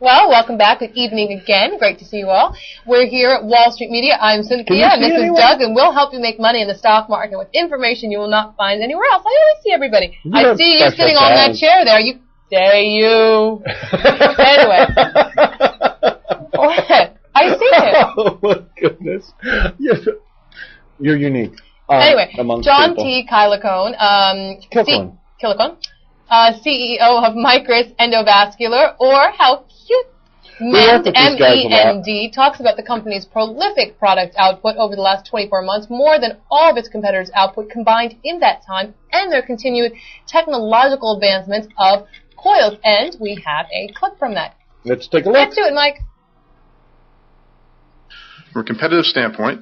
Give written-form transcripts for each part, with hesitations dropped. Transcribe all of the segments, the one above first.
Well, welcome back. Good evening again. Great to see you all. We're here at Wall Street Media. I'm Cynthia, and this is Doug, and we'll help you make money in the stock market with information you will not find anywhere else. I always see everybody. I see you sitting on that chair there. You. Anyway. What? I see it. Oh, my goodness. You're unique. Anyway, John T. Killicone, CEO of Micris Endovascular, or how cute, MEND, talks about the company's prolific product output over the last 24 months, more than all of its competitors' output combined in that time, and their continued technological advancements of coils. And we have a clip from that. Let's take a look. Let's do it, Mike. From a competitive standpoint,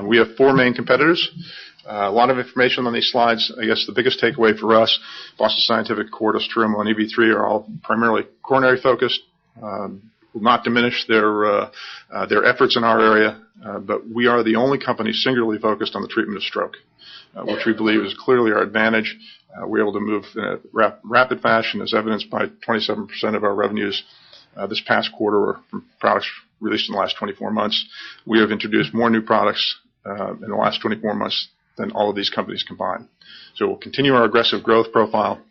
we have four main competitors. A lot of information on these slides. I guess the biggest takeaway for us, Boston Scientific, Cordis, Terumo, and EV3 are all primarily coronary focused. Will not diminish their efforts in our area, but we are the only company singularly focused on the treatment of stroke, which we believe is clearly our advantage. We're able to move in a rapid fashion, as evidenced by 27% of our revenues this past quarter were from products released in the last 24 months. We have introduced more new products in the last 24 months than all of these companies combined. So we'll continue our aggressive growth profile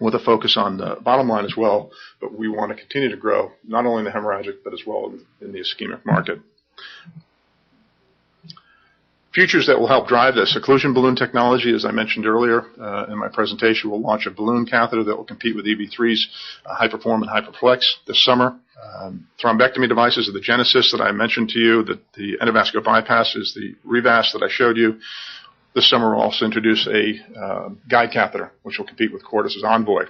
with a focus on the bottom line as well, but we want to continue to grow not only in the hemorrhagic but as well in the ischemic market. Futures that will help drive this: occlusion balloon technology, as I mentioned earlier in my presentation, will launch a balloon catheter that will compete with EV3's Hyperform and Hyperflex this summer. Thrombectomy devices are the Genesis that I mentioned to you. The endovascular bypass is the Revas that I showed you. This summer we'll also introduce a guide catheter, which will compete with Cordis's Envoy.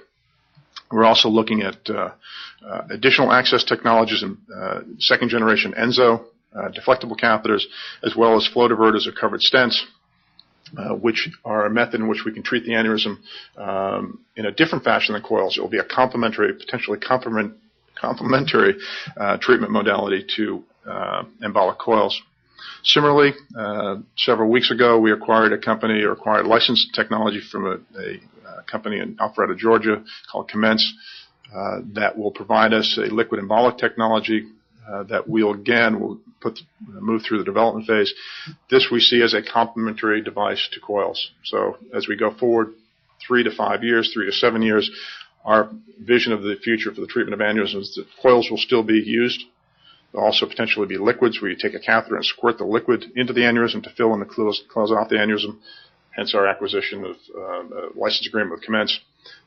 We're also looking at additional access technologies and second-generation Enzo deflectable catheters, as well as flow diverters or covered stents, which are a method in which we can treat the aneurysm in a different fashion than coils. It will be a potentially complementary treatment modality to embolic coils. Similarly, several weeks ago, we acquired licensed technology from a company in Alpharetta, Georgia, called Commence, that will provide us a liquid embolic technology that we'll move through the development phase. This we see as a complementary device to coils. So as we go forward 3 to 5 years, 3 to 7 years, our vision of the future for the treatment of aneurysms is that coils will still be used. There'll also potentially be liquids where you take a catheter and squirt the liquid into the aneurysm to fill and to close off the aneurysm, hence our acquisition of a license agreement with Commence.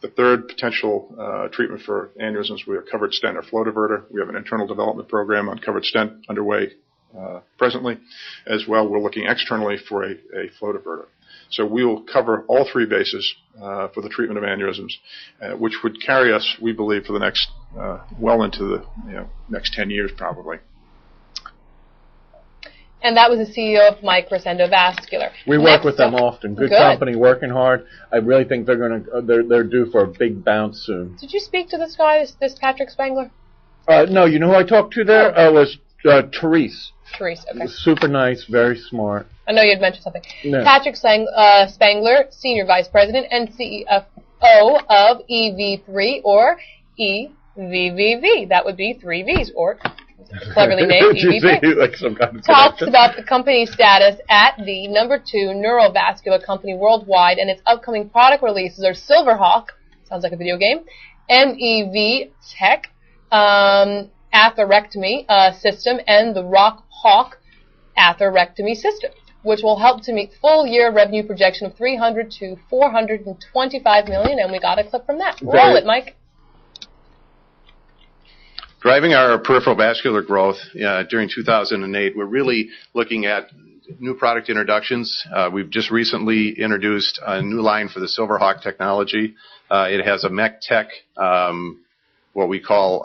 The third potential treatment for aneurysms, we have covered stent or flow diverter. We have an internal development program on covered stent underway presently. As well, we're looking externally for a flow diverter. So we will cover all three bases for the treatment of aneurysms, which would carry us, we believe, for the next well into the next 10 years probably. And that was the CEO of Micris Endovascular. We work with them often. Good company, working hard. I really think they're due for a big bounce soon. Did you speak to this guy, this Patrick Spangler? No, you know who I talked to there? Was Therese. Therese, okay. Super nice, very smart. I know you had mentioned something. No. Patrick Spangler, Senior Vice President and CFO of EV3 or EVVV. That would be 3 V's, or cleverly named EV3. Like some kind of talks about the company's status at the number 2 neurovascular company worldwide, and its upcoming product releases are Silverhawk, sounds like a video game, MEV Tech, atherectomy system, and the Hawk atherectomy system, which will help to meet full-year revenue projection of $300 to $425 million, and we got a clip from that. Roll it, Mike. Driving our peripheral vascular growth during 2008, we're really looking at new product introductions. We've just recently introduced a new line for the Silverhawk technology. It has a mech tech, what we call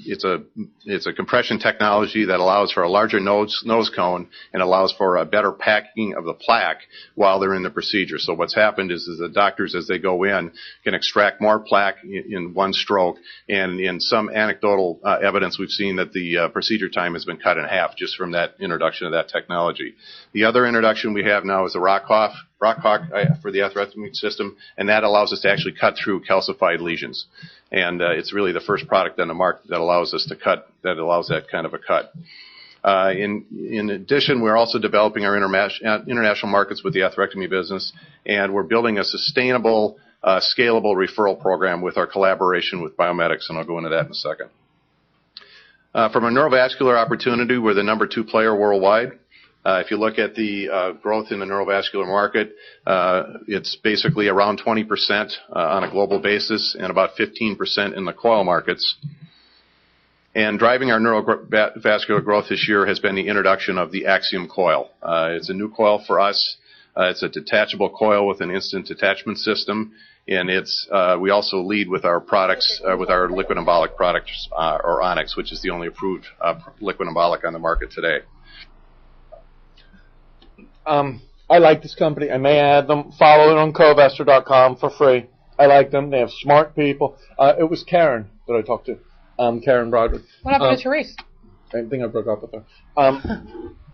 it's a compression technology that allows for a larger nose cone and allows for a better packing of the plaque while they're in the procedure. So what's happened is the doctors, as they go in, can extract more plaque in one stroke, and in some anecdotal evidence we've seen that the procedure time has been cut in half just from that introduction of that technology. The other introduction we have now is the Rockhawk for the atherectomy system, and that allows us to actually cut through calcified lesions. And it's really the first product on the market that allows that kind of a cut. In addition, we're also developing our international markets with the atherectomy business, and we're building a sustainable, scalable referral program with our collaboration with Biomedics, and I'll go into that in a second. From a neurovascular opportunity, we're the number 2 player worldwide. If you look at the growth in the neurovascular market, it's basically around 20% on a global basis and about 15% in the coil markets. And driving our neurovascular growth this year has been the introduction of the Axiom coil. It's a new coil for us. It's a detachable coil with an instant detachment system, and we also lead with our products, with our liquid embolic products, or Onyx, which is the only approved liquid embolic on the market today. I like this company. I may add them. Follow it on covestor.com for free. I like them. They have smart people. It was Karen that I talked to. Karen Broderick. What happened to Therese? I think I broke up with her.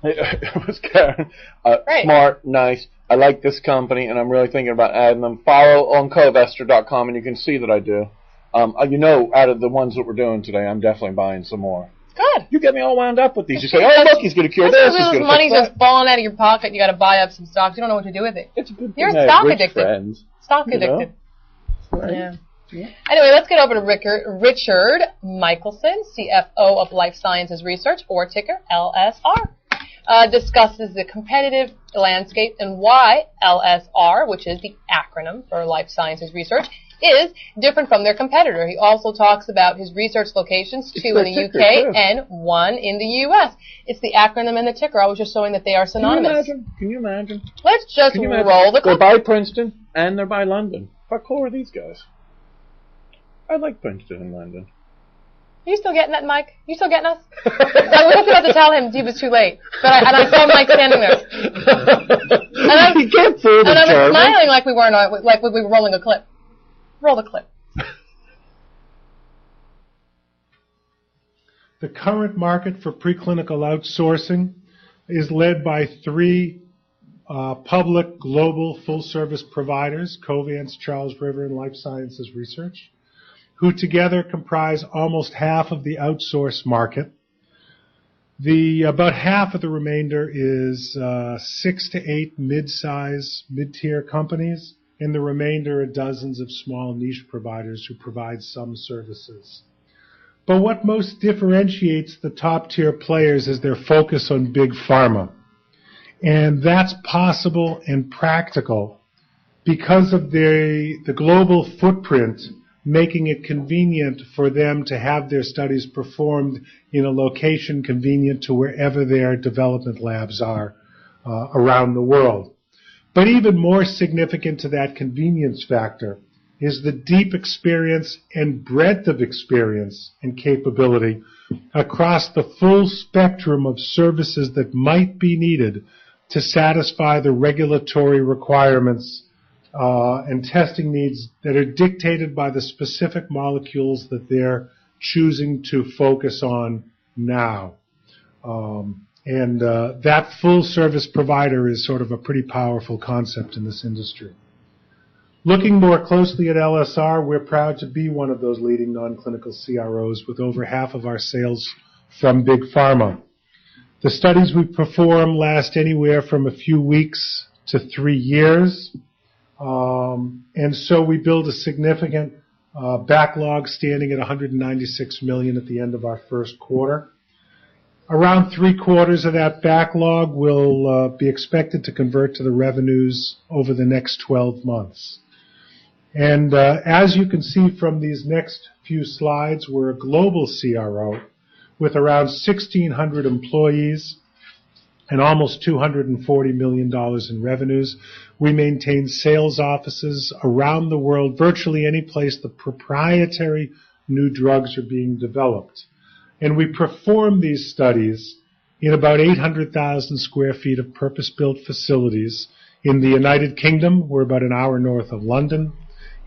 It was Karen. Right. Smart, nice. I like this company, and I'm really thinking about adding them. Follow on covestor.com, and you can see that I do. Out of the ones that we're doing today, I'm definitely buying some more. Good. You get me all wound up with these. You say, oh, look, he's going to cure this. This money's just falling out of your pocket. You got to buy up some stocks. You don't know what to do with it. It's a good thing. You're stock addicted. Friends, stock addicted. Right. Yeah. Anyway, let's get over to Richard Michelson, CFO of Life Sciences Research, or ticker LSR. Discusses the competitive landscape and why LSR, which is the acronym for Life Sciences Research, is different from their competitor. He also talks about his research locations, 2 in the UK and 1 in the US. It's the acronym and the ticker. I was just showing that they are synonymous. Can you imagine? Let's just roll the clip. They're by Princeton and they're by London. How cool are these guys? I like Princeton and London. Are you still getting that, Mike? You still getting us? I was just about to tell him he was too late, but I saw Mike standing there. He can't fool the And I was smiling like we were rolling a clip. Roll the clip. The current market for preclinical outsourcing is led by 3 public global full-service providers, Covance, Charles River, and Life Sciences Research, who together comprise almost half of the outsource market. About half of the remainder is 6 to 8 mid-tier companies, and the remainder are dozens of small niche providers who provide some services. But what most differentiates the top-tier players is their focus on big pharma. And that's possible and practical because of the global footprint, making it convenient for them to have their studies performed in a location convenient to wherever their development labs are around the world. But even more significant to that convenience factor is the deep experience and breadth of experience and capability across the full spectrum of services that might be needed to satisfy the regulatory requirements and testing needs that are dictated by the specific molecules that they're choosing to focus on now. That full service provider is sort of a pretty powerful concept in this industry. Looking more closely at LSR, we're proud to be one of those leading non-clinical CROs with over half of our sales from big pharma. The studies we perform last anywhere from a few weeks to 3 years. And so we build a significant backlog standing at $196 million at the end of our first quarter. Around 3/4 of that backlog will be expected to convert to the revenues over the next 12 months. And as you can see from these next few slides, we're a global CRO with around 1,600 employees and almost $240 million in revenues. We maintain sales offices around the world, virtually any place the proprietary new drugs are being developed. And we perform these studies in about 800,000 square feet of purpose-built facilities. In the United Kingdom, we're about an hour north of London.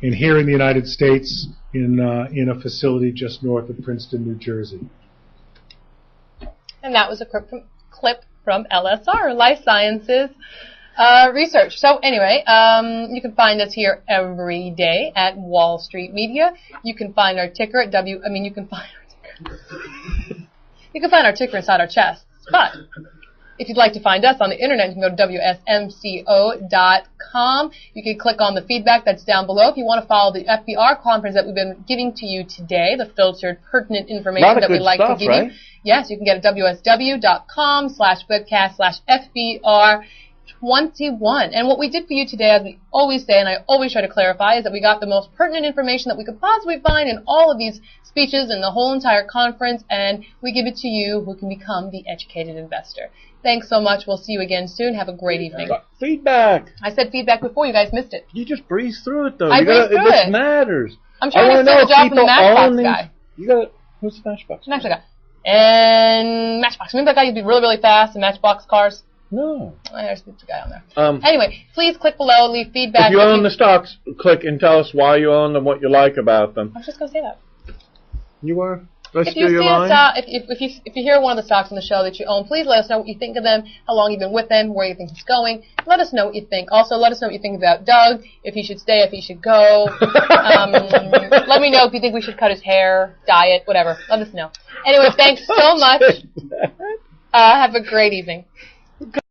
And here in the United States, in a facility just north of Princeton, New Jersey. And that was a clip from LSR, Life Sciences Research. So anyway, you can find us here every day at Wall Street Media. You can find our ticker at you can find our ticker. You can find our ticker inside our chests. But if you'd like to find us on the internet, you can go to WSMCO.com. You can click on the feedback that's down below. If you want to follow the FBR conference that we've been giving to you today, the filtered, pertinent information that we like to give you. Yes, you can get it at WSW.com/webcast/FBR21. And what we did for you today, as we always say, and I always try to clarify, is that we got the most pertinent information that we could possibly find in all of these speeches and the whole entire conference, and we give it to you who can become the educated investor. Thanks so much. We'll see you again soon. Have a great evening. Feedback. I said feedback before. You guys missed it. You just breeze through it, though. I breezed through it. This matters. I'm trying to steal a job from the Matchbox guy. You got who's the Matchbox? Matchbox guy. And Matchbox. Remember that guy used to be really, really fast in Matchbox cars? No. There's the guy on there. Anyway, please click below, leave feedback. If you own the stocks, click and tell us why you own them, what you like about them. I was just going to say that. You are? Let's if you see a stock, if you hear one of the stocks on the show that you own, please let us know what you think of them, how long you've been with them, where you think it's going. Let us know what you think. Also, let us know what you think about Doug, if he should stay, if he should go. Let me know if you think we should cut his hair, dye it, whatever. Let us know. Anyway, thanks so much. Have a great evening.